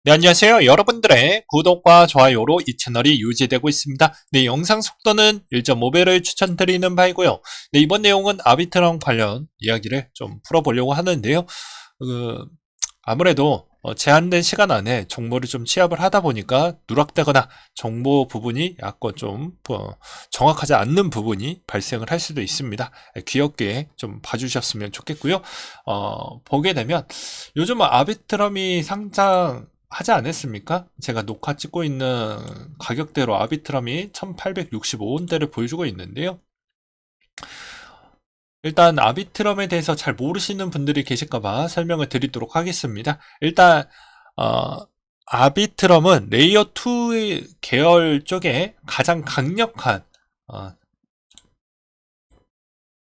네, 안녕하세요. 여러분들의 구독과 좋아요로 이 채널이 유지되고 있습니다. 네, 영상 속도는 1.5배를 추천드리는 바이고요. 네, 이번 내용은 아비트럼 관련 이야기를 좀 풀어보려고 하는데요. 아무래도 제한된 시간 안에 정보를 좀 취합을 하다 보니까 누락되거나 정보 부분이 약간 좀 정확하지 않는 부분이 발생을 할 수도 있습니다. 귀엽게 좀 봐주셨으면 좋겠고요. 보게 되면 요즘 아비트럼이 상장하지 않았습니까? 제가 녹화 찍고 있는 가격대로 아비트럼이 1865원대를 보여주고 있는데요. 일단 아비트럼에 대해서 잘 모르시는 분들이 계실까봐 설명을 드리도록 하겠습니다. 일단 아비트럼은 레이어 2 계열 쪽에 가장 강력한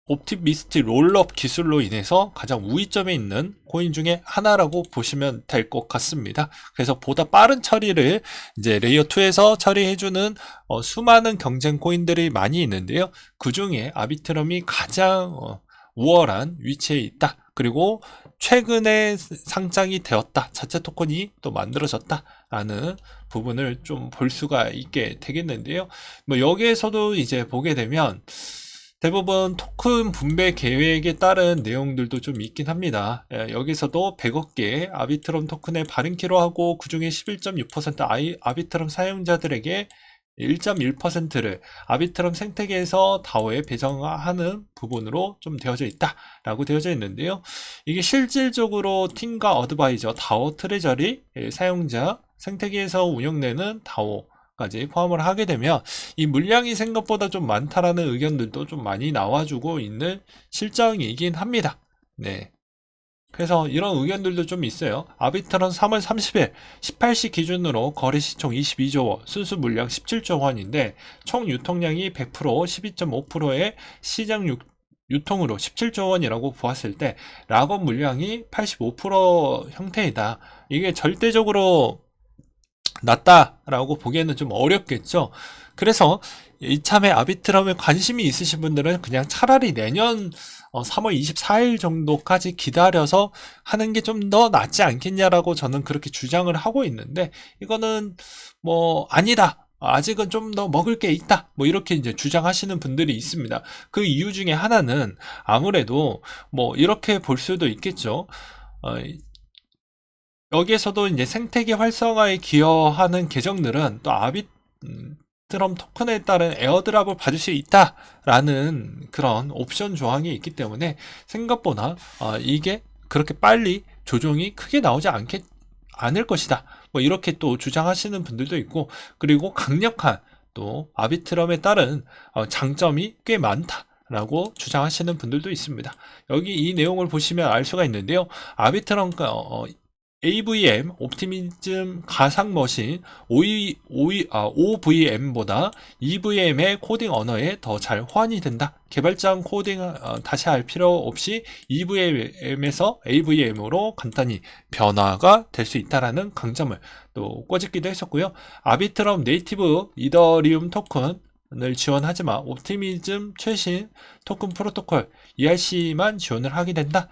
옵티미스트 롤업 기술로 인해서 가장 우위점에 있는 코인 중에 하나라고 보시면 될 것 같습니다. 그래서 보다 빠른 처리를 이제 레이어 2에서 처리해주는 수많은 경쟁 코인들이 많이 있는데요. 그 중에 아비트럼이 가장 우월한 위치에 있다. 그리고 최근에 상장이 되었다. 자체 토큰이 또 만들어졌다라는 부분을 좀 볼 수가 있게 되겠는데요. 뭐 여기에서도 이제 보게 되면 대부분 토큰 분배 계획에 따른 내용들도 좀 있긴 합니다. 여기서도 100억 개 아비트럼 토큰을 발행키로 하고 그 중에 11.6% 아비트럼 사용자들에게 1.1%를 아비트럼 생태계에서 다오에 배정하는 부분으로 좀 되어져 있다라고 되어져 있는데요. 이게 실질적으로 팀과 어드바이저, 다오 트레저리 사용자 생태계에서 운영되는 다오 까지 포함을 하게 되면 이 물량이 생각보다 좀 많다라는 의견들도 좀 많이 나와주고 있는 실정이긴 합니다. 네. 그래서 이런 의견들도 좀 있어요. 아비트런 3월 30일 18시 기준으로 거래시 총 22조 원, 순수 물량 17조 원인데 총 유통량이 100% 12.5%의 시장 유통으로 17조 원이라고 보았을 때 락업 물량이 85% 형태이다. 이게 절대적으로 낮다라고 보기에는 좀 어렵겠죠. 그래서 이참에 아비트럼에 관심이 있으신 분들은 그냥 차라리 내년 3월 24일 정도까지 기다려서 하는 게 좀 더 낫지 않겠냐라고 저는 그렇게 주장을 하고 있는데, 이거는 뭐 아니다, 아직은 좀 더 먹을 게 있다, 뭐 이렇게 이제 주장하시는 분들이 있습니다. 그 이유 중에 하나는 아무래도 뭐 이렇게 볼 수도 있겠죠. 어, 여기에서도 이제 생태계 활성화에 기여하는 계정들은 또 아비트럼 토큰에 따른 에어드랍을 받을 수 있다라는 그런 옵션 조항이 있기 때문에 생각보다 이게 그렇게 빨리 조정이 크게 나오지 않을 것이다. 뭐 이렇게 또 주장하시는 분들도 있고, 그리고 강력한 또 아비트럼에 따른 장점이 꽤 많다. 라고 주장하시는 분들도 있습니다. 여기 이 내용을 보시면 알 수가 있는데요. 아비트럼 AVM, 옵티미즘 가상 머신, OVM보다 EVM의 코딩 언어에 더 잘 호환이 된다. 개발자 코딩 다시 할 필요 없이 EVM에서 AVM으로 간단히 변화가 될 수 있다라는 강점을 또 꼬집기도 했었고요. 아비트럼 네이티브 이더리움 토큰을 지원하지만 옵티미즘 최신 토큰 프로토콜 ERC만 지원을 하게 된다.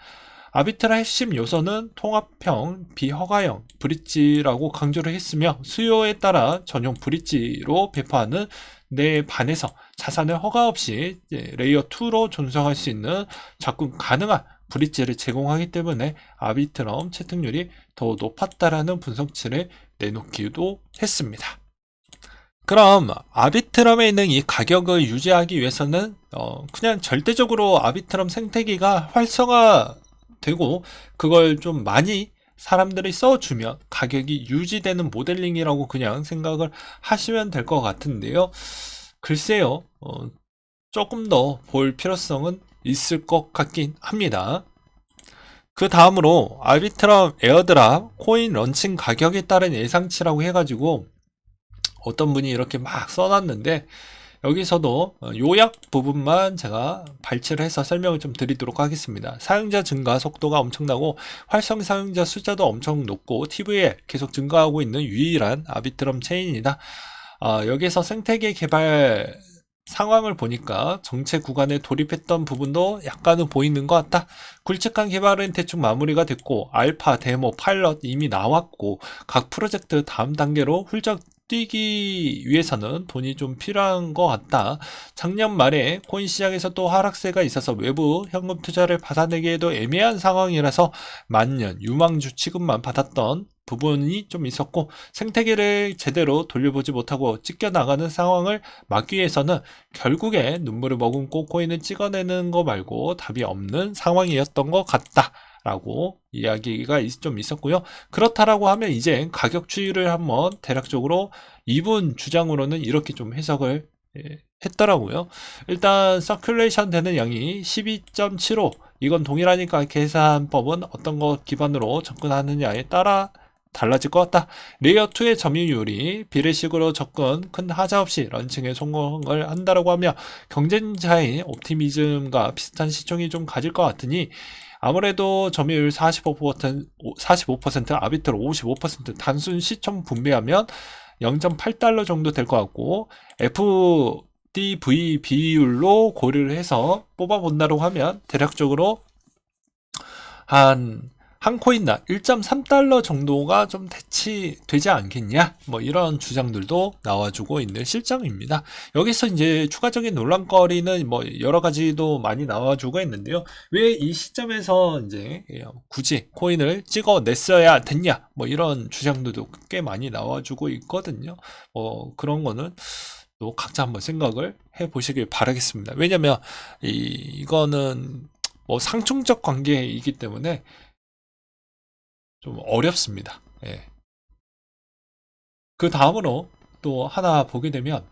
아비트라 핵심 요소는 통합형, 비허가형 브릿지라고 강조를 했으며 수요에 따라 전용 브릿지로 배포하는 데 반해서 자산을 허가 없이 레이어 2로 전송할 수 있는 접근 가능한 브릿지를 제공하기 때문에 아비트럼 채택률이 더 높았다라는 분석치를 내놓기도 했습니다. 그럼 아비트럼에 있는 이 가격을 유지하기 위해서는 그냥 절대적으로 아비트럼 생태계가 활성화되고 그걸 좀 많이 사람들이 써주면 가격이 유지되는 모델링이라고 그냥 생각을 하시면 될 것 같은데요. 글쎄요, 조금 더 볼 필요성은 있을 것 같긴 합니다. 그 다음으로 아비트럼 에어드랍 코인 런칭 가격에 따른 예상치라고 해가지고 어떤 분이 이렇게 막 써놨는데, 여기서도 요약 부분만 제가 발췌를 해서 설명을 좀 드리도록 하겠습니다. 사용자 증가 속도가 엄청나고 활성 사용자 숫자도 엄청 높고 TV에 계속 증가하고 있는 유일한 아비트럼 체인이다. 여기서 생태계 개발 상황을 보니까 정체 구간에 돌입했던 부분도 약간은 보이는 것 같다. 굵직한 개발은 대충 마무리가 됐고 알파, 데모, 파일럿 이미 나왔고 각 프로젝트 다음 단계로 훌쩍 뛰기 위해서는 돈이 좀 필요한 것 같다. 작년 말에 코인 시장에서 또 하락세가 있어서 외부 현금 투자를 받아내기에도 애매한 상황이라서 만년 유망주 취급만 받았던 부분이 좀 있었고 생태계를 제대로 돌려보지 못하고 찢겨나가는 상황을 막기 위해서는 결국에 눈물을 머금고 코인을 찍어내는 거 말고 답이 없는 상황이었던 것 같다 라고 이야기가 좀 있었고요. 그렇다라고 하면 이제 가격 추이를 한번 대략적으로 이분 주장으로는 이렇게 좀 해석을 했더라고요. 일단 서큘레이션 되는 양이 12.75 이건 동일하니까 계산법은 어떤 거 기반으로 접근하느냐에 따라 달라질 것 같다. 레이어2의 점유율이 비례식으로 접근 큰 하자 없이 런칭에 성공을 한다라고 하며 경쟁자의 옵티미즘과 비슷한 시총이 좀 가질 것 같으니 아무래도 점유율 45%, 아비트로 55%, 단순 시총 분배하면 0.8달러 정도 될 것 같고 FDV 비율로 고려를 해서 뽑아본다고 하면 대략적으로 한 코인당 1.3달러 정도가 좀 대치되지 않겠냐? 뭐 이런 주장들도 나와주고 있는 실정입니다. 여기서 이제 추가적인 논란거리는 뭐 여러 가지도 많이 나와주고 있는데요. 왜 이 시점에서 이제 굳이 코인을 찍어냈어야 됐냐? 뭐 이런 주장들도 꽤 많이 나와주고 있거든요. 그런 거는 또 각자 한번 생각을 해보시길 바라겠습니다. 왜냐면 이거는 뭐 상충적 관계이기 때문에 좀 어렵습니다. 예. 그 다음으로 또 하나 보게 되면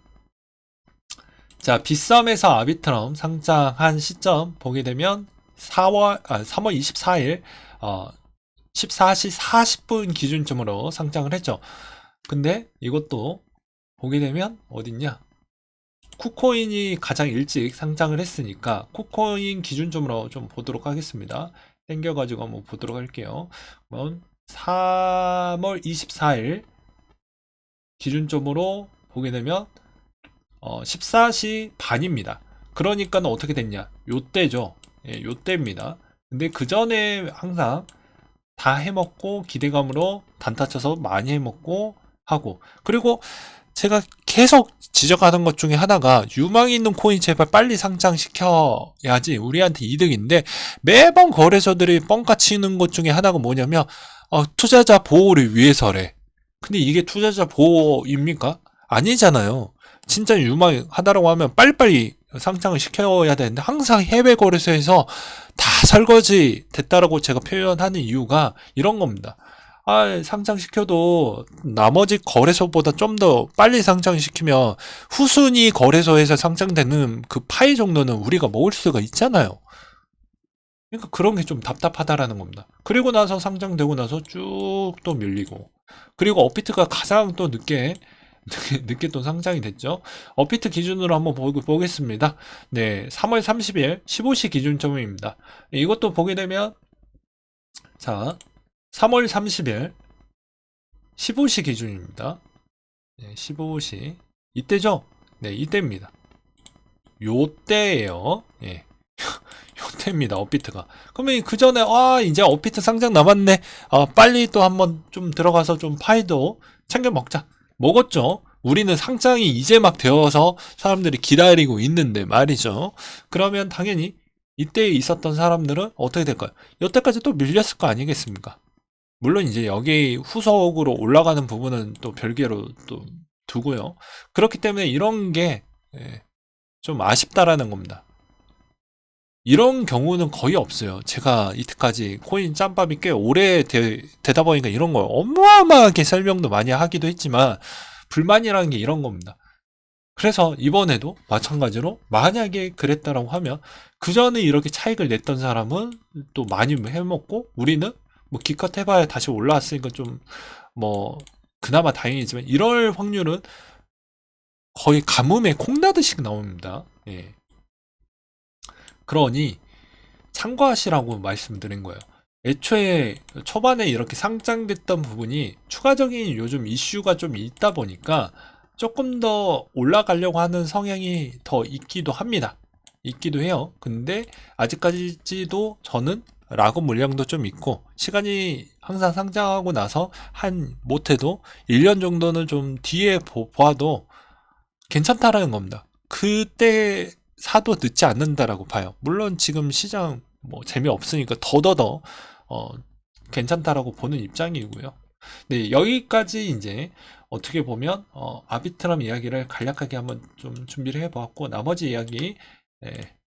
자 빗썸에서 아비트럼 상장한 시점 보게 되면 3월 24일 14시 40분 기준점으로 상장을 했죠. 근데 이것도 보게 되면 어딨냐, 쿠코인이 가장 일찍 상장을 했으니까 쿠코인 기준점으로 좀 보도록 하겠습니다. 땡겨가지고 한번 보도록 할게요. 그럼 3월 24일 기준점으로 보게 되면 14시 반입니다. 그러니까 어떻게 됐냐, 요때죠. 예, 요때입니다. 근데 그 전에 항상 다 해먹고 기대감으로 단타 쳐서 많이 해먹고 하고, 그리고 제가 계속 지적하는 것 중에 하나가 유망 있는 코인 제발 빨리 상장시켜야지 우리한테 이득인데, 매번 거래소들이 뻥까 치는 것 중에 하나가 뭐냐면 투자자 보호를 위해서래. 근데 이게 투자자 보호입니까? 아니잖아요. 진짜 유망하다라고 하면 빨리빨리 상장을 시켜야 되는데 항상 해외 거래소에서 다 설거지 됐다라고 제가 표현하는 이유가 이런 겁니다. 상장시켜도 나머지 거래소보다 좀 더 빨리 상장시키면 후순위 거래소에서 상장되는 그 파이 정도는 우리가 먹을 수가 있잖아요. 그러니까 그런 게 좀 답답하다라는 겁니다. 그리고 나서 상장되고 나서 쭉 또 밀리고, 그리고 업비트가 가장 또 늦게 또 상장이 됐죠. 업비트 기준으로 한번 보겠습니다. 네, 3월 30일 15시 기준점입니다. 이것도 보게 되면 자 3월 30일 15시 기준입니다. 네, 15시 이때죠? 네, 이때입니다. 요때예요. 예. 요때입니다. 업비트가. 그러면 그 전에 이제 업비트 상장 남았네. 빨리 또 한번 좀 들어가서 좀 파이도 챙겨 먹자. 먹었죠. 우리는 상장이 이제 막 되어서 사람들이 기다리고 있는데 말이죠. 그러면 당연히 이때 있었던 사람들은 어떻게 될까요? 여태까지 또 밀렸을 거 아니겠습니까? 물론 이제 여기 후속으로 올라가는 부분은 또 별개로 또 두고요. 그렇기 때문에 이런 게 좀 아쉽다라는 겁니다. 이런 경우는 거의 없어요. 제가 이때까지 코인 짬밥이 꽤 오래 되다 보니까 이런 걸 어마어마하게 설명도 많이 하기도 했지만 불만이라는 게 이런 겁니다. 그래서 이번에도 마찬가지로 만약에 그랬다라고 하면 그 전에 이렇게 차익을 냈던 사람은 또 많이 해먹고, 우리는 뭐 기껏 해봐야 다시 올라왔으니까 좀 뭐 그나마 다행이지만 이럴 확률은 거의 가뭄에 콩나듯이 나옵니다. 예. 그러니 참고하시라고 말씀드린 거예요. 애초에 초반에 이렇게 상장됐던 부분이 추가적인 요즘 이슈가 좀 있다 보니까 조금 더 올라가려고 하는 성향이 더 있기도 합니다. 있기도 해요. 근데 아직까지도 저는 락업 물량도 좀 있고 시간이 항상 상장하고 나서 한 못해도 1년 정도는 좀 뒤에 보아도 괜찮다라는 겁니다. 그때 사도 늦지 않는다라고 봐요. 물론 지금 시장 뭐 재미없으니까 더더더 어, 괜찮다라고 보는 입장이고요. 네, 여기까지 이제 어떻게 보면 아비트럼 이야기를 간략하게 한번 좀 준비를 해보았고 나머지 이야기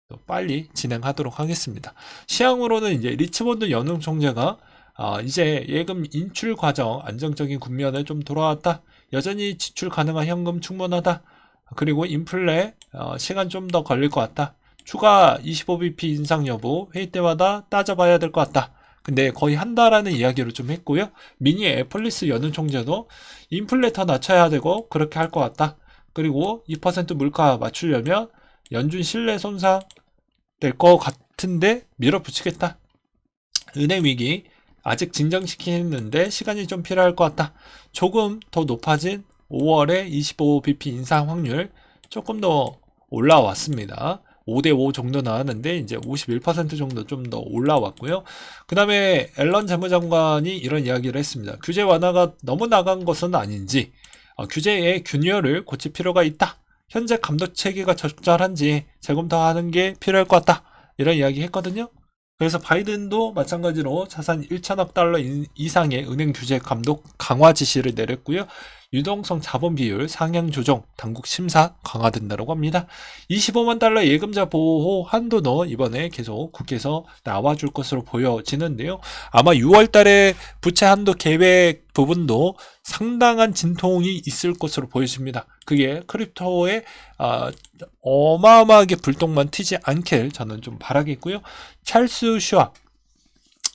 또 빨리 진행하도록 하겠습니다. 시황으로는 이제 리치몬드 연ung 총재가 이제 예금 인출 과정 안정적인 국면에 좀 돌아왔다. 여전히 지출 가능한 현금 충분하다. 그리고 인플레 시간 좀 더 걸릴 것 같다. 추가 25bp 인상 여부 회의 때마다 따져봐야 될 것 같다. 근데 거의 한다라는 이야기를 좀 했고요. 미니 애플리스 연ung 총재도 인플레 더 낮춰야 되고 그렇게 할 것 같다. 그리고 2% 물가 맞추려면 연준 신뢰 손상 될 것 같은데 밀어붙이겠다. 은행 위기 아직 진정시키는데 시간이 좀 필요할 것 같다. 조금 더 높아진 5월에 25bp 인상 확률 조금 더 올라왔습니다. 5대5 정도 나왔는데 이제 51% 정도 좀 더 올라왔고요. 그 다음에 앨런 재무장관이 이런 이야기를 했습니다. 규제 완화가 너무 나간 것은 아닌지 규제의 균열을 고칠 필요가 있다. 현재 감독 체계가 적절한지 재검토하는 게 필요할 것 같다. 이런 이야기 했거든요. 그래서 바이든도 마찬가지로 자산 1천억 달러 이상의 은행 규제 감독 강화 지시를 내렸고요. 유동성 자본 비율 상향 조정 당국 심사 강화된다고 합니다. 25만 달러 예금자 보호 한도도 이번에 계속 국회에서 나와줄 것으로 보여지는데요. 아마 6월 달에 부채 한도 계획 부분도 상당한 진통이 있을 것으로 보여집니다. 그게 크립토의 어마어마하게 불똥만 튀지 않길 저는 좀 바라겠고요. 찰스 슈왑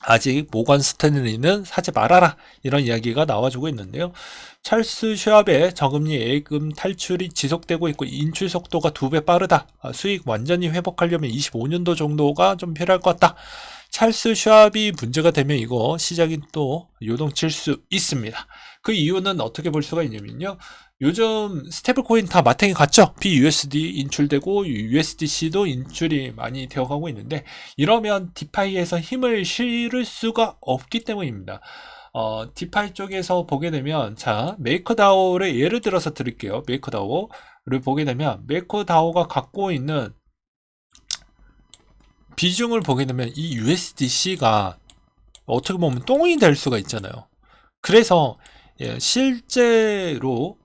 아직 모건 스탠리는 사지 말아라 이런 이야기가 나와주고 있는데요. 찰스 슈왑의 저금리 예금 탈출이 지속되고 있고 인출 속도가 2배 빠르다. 수익 완전히 회복하려면 25년도 정도가 좀 필요할 것 같다. 찰스 슈왑이 문제가 되면 이거 시장이 또 요동칠 수 있습니다. 그 이유는 어떻게 볼 수가 있냐면요. 요즘 스테이블 코인 다 마탱이 갔죠. BUSD 인출되고 USDC도 인출이 많이 되어가고 있는데 이러면 디파이에서 힘을 실을 수가 없기 때문입니다. 디파이 쪽에서 보게 되면 자 메이커다오를 예를 들어서 드릴게요. 메이커다오를 보게 되면 메이커다오가 갖고 있는 비중을 보게 되면 이 USDC가 어떻게 보면 똥이 될 수가 있잖아요. 그래서 실제로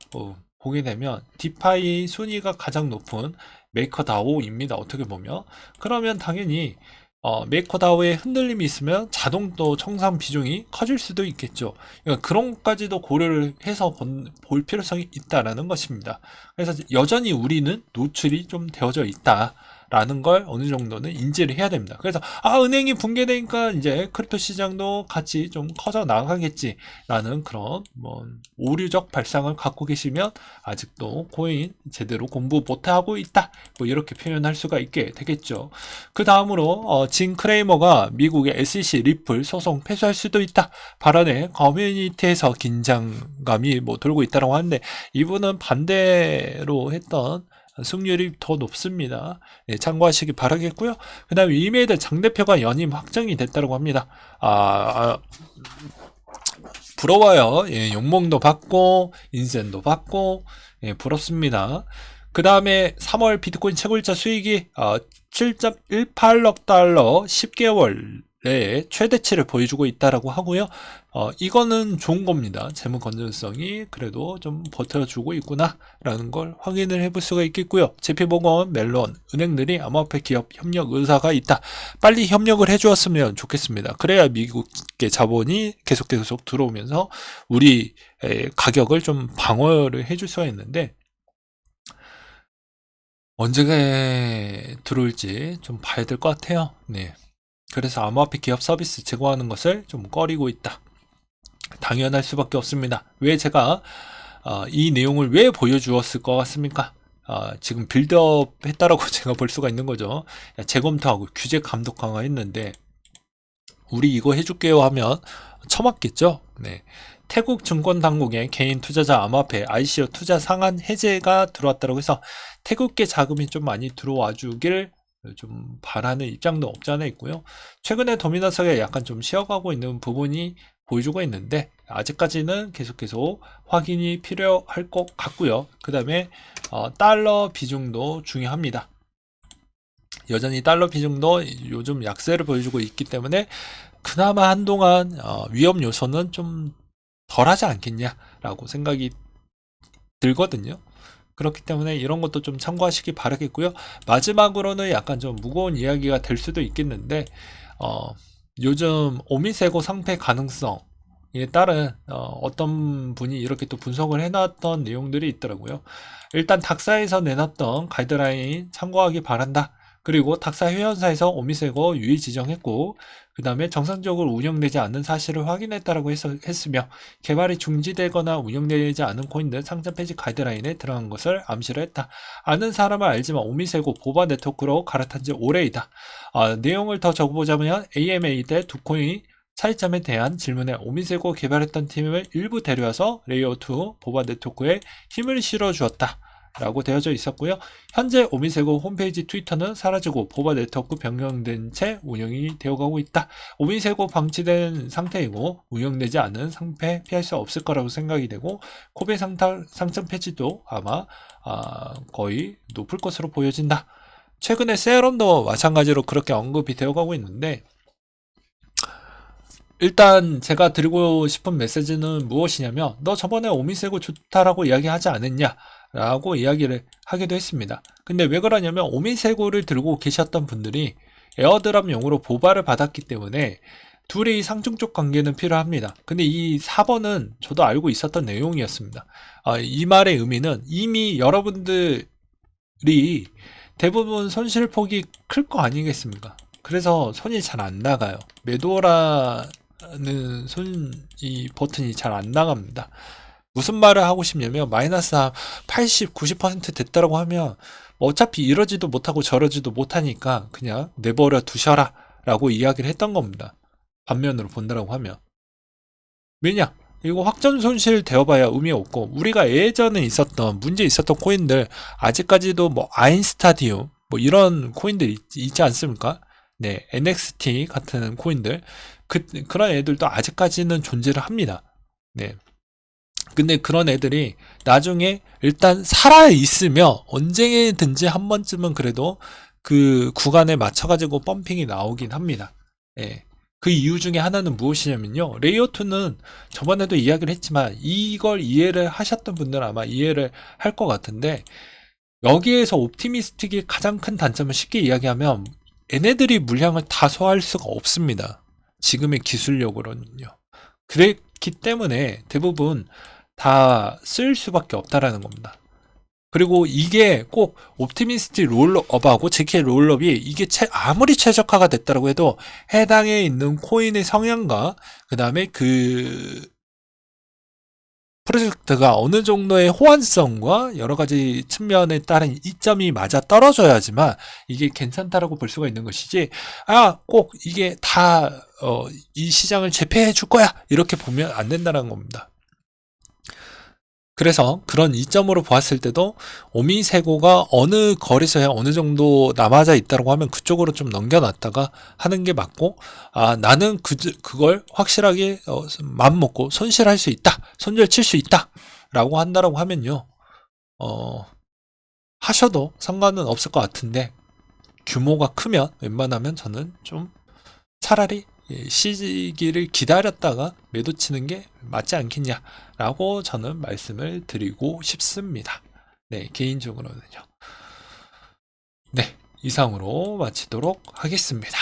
보게 되면 디파이 순위가 가장 높은 메이커다오입니다. 어떻게 보면 그러면 당연히 메이커다오에 흔들림이 있으면 자동 또 청산 비중이 커질 수도 있겠죠. 그러니까 그런 것까지도 고려를 해서 볼 필요성이 있다라는 것입니다. 그래서 여전히 우리는 노출이 좀 되어져 있다. 라는 걸 어느 정도는 인지를 해야 됩니다. 그래서 은행이 붕괴되니까 이제 크립토 시장도 같이 좀 커져 나가겠지라는 그런 뭐 오류적 발상을 갖고 계시면 아직도 코인 제대로 공부 못하고 있다. 뭐 이렇게 표현할 수가 있게 되겠죠. 그 다음으로 진 크레이머가 미국의 SEC 리플 소송 패소할 수도 있다. 발언에 커뮤니티에서 긴장감이 뭐 돌고 있다고 하는데 이분은 반대로 했던 승률이 더 높습니다. 참고하시기 바라겠고요. 그 다음에 이메이드 장 대표가 연임 확정이 됐다고 합니다. 부러워요. 욕먹도 받고 인센도 받고 부럽습니다. 그 다음에 3월 비트코인 채굴자 수익이 7.18억 달러 10개월 네, 최대치를 보여주고 있다라고 하고요. 이거는 좋은 겁니다. 재무 건전성이 그래도 좀 버텨주고 있구나라는 걸 확인을 해볼 수가 있겠고요. JP모건, 멜론, 은행들이 암호화폐 기업 협력 의사가 있다. 빨리 협력을 해주었으면 좋겠습니다. 그래야 미국의 자본이 계속 들어오면서 우리 가격을 좀 방어를 해줄 수가 있는데 언제 들어올지 좀 봐야 될 것 같아요. 네. 그래서 암호화폐 기업 서비스 제공하는 것을 좀 꺼리고 있다. 당연할 수밖에 없습니다. 왜 제가 이 내용을 왜 보여주었을 것 같습니까? 지금 빌드업 했다라고 제가 볼 수가 있는 거죠. 재검토하고 규제 감독 강화했는데 우리 이거 해줄게요 하면 처맞겠죠. 네. 태국 증권 당국의 개인 투자자 암호화폐 ICO 투자 상한 해제가 들어왔다고 해서 태국계 자금이 좀 많이 들어와 주길 좀 바라는 입장도 없지 않아 있고요. 최근에 도미노스가 약간 좀 쉬어가고 있는 부분이 보여주고 있는데 아직까지는 계속 확인이 필요할 것 같고요. 그 다음에 달러 비중도 중요합니다. 여전히 달러 비중도 요즘 약세를 보여주고 있기 때문에 그나마 한동안 위험 요소는 좀 덜하지 않겠냐라고 생각이 들거든요. 그렇기 때문에 이런 것도 좀 참고하시기 바라겠고요. 마지막으로는 약간 좀 무거운 이야기가 될 수도 있겠는데 요즘 오미세고 상패 가능성에 따른 어떤 분이 이렇게 또 분석을 해놨던 내용들이 있더라고요. 일단 닥사에서 내놨던 가이드라인 참고하기 바란다. 그리고 닥사 회원사에서 오미세고 유의 지정했고 그 다음에 정상적으로 운영되지 않는 사실을 확인했다라고 했으며 개발이 중지되거나 운영되지 않은 코인들 상장 폐지 가이드라인에 들어간 것을 암시를 했다. 아는 사람은 알지만 오미세고 보바 네트워크로 갈아탄 지 오래이다. 내용을 더 적어보자면 AMA 때 두 코인 차이점에 대한 질문에 오미세고 개발했던 팀을 일부 데려와서 레이어2 보바 네트워크에 힘을 실어주었다. 라고 되어져 있었고요. 현재 오미세고 홈페이지 트위터는 사라지고 보바 네트워크 변경된 채 운영이 되어가고 있다. 오미세고 방치된 상태이고 운영되지 않은 상패 피할 수 없을 거라고 생각이 되고 코베 상점 폐지도 아마 거의 높을 것으로 보여진다. 최근에 세럼도 마찬가지로 그렇게 언급이 되어가고 있는데 일단 제가 드리고 싶은 메시지는 무엇이냐면 너 저번에 오미세고 좋다라고 이야기하지 않았냐 라고 이야기를 하기도 했습니다. 근데 왜 그러냐면 오미세고를 들고 계셨던 분들이 에어드랍용으로 보바를 받았기 때문에 둘이 상중적 관계는 필요합니다. 근데 이 4번은 저도 알고 있었던 내용이었습니다. 이 말의 의미는 이미 여러분들이 대부분 손실폭이 클 거 아니겠습니까? 그래서 손이 잘 안 나가요. 매도라는 이 버튼이 잘 안 나갑니다. 무슨 말을 하고 싶냐면 마이너스 한 80, 90% 됐다라고 하면 어차피 이러지도 못하고 저러지도 못하니까 그냥 내버려 두셔라 라고 이야기를 했던 겁니다. 반면으로 본다라고 하면 왜냐? 이거 확전 손실 되어봐야 의미 없고 우리가 예전에 있었던 문제 있었던 코인들 아직까지도 뭐 아인스타디움 뭐 이런 코인들 있지 않습니까? 네, NXT 같은 코인들 그런 애들도 아직까지는 존재를 합니다. 네. 근데 그런 애들이 나중에 일단 살아있으면 언제든지 한 번쯤은 그래도 그 구간에 맞춰가지고 펌핑이 나오긴 합니다. 예. 그 이유 중에 하나는 무엇이냐면요. 레이어2는 저번에도 이야기를 했지만 이걸 이해를 하셨던 분들은 아마 이해를 할 것 같은데 여기에서 옵티미스틱이 가장 큰 단점을 쉽게 이야기하면 얘네들이 물량을 다 소화할 수가 없습니다. 지금의 기술력으로는요. 그렇기 때문에 대부분 다 쓸 수밖에 없다라는 겁니다. 그리고 이게 꼭 옵티미스틱 롤업하고 JK 롤업이 이게 아무리 최적화가 됐다고 해도 해당에 있는 코인의 성향과 그 다음에 그 프로젝트가 어느 정도의 호환성과 여러 가지 측면에 따른 이점이 맞아 떨어져야지만 이게 괜찮다라고 볼 수가 있는 것이지 꼭 이게 다 이 시장을 제패해 줄 거야 이렇게 보면 안 된다는 겁니다. 그래서 그런 이점으로 보았을 때도 오미세고가 어느 거래소에 어느 정도 남아져 있다고 하면 그쪽으로 좀 넘겨놨다가 하는 게 맞고 나는 그걸 확실하게 맘먹고 손실할 수 있다 손절 칠 수 있다 라고 한다라고 하면요 하셔도 상관은 없을 것 같은데 규모가 크면 웬만하면 저는 좀 차라리 시기를 기다렸다가 매도 치는 게 맞지 않겠냐라고 저는 말씀을 드리고 싶습니다. 네, 개인적으로는요. 네, 이상으로 마치도록 하겠습니다.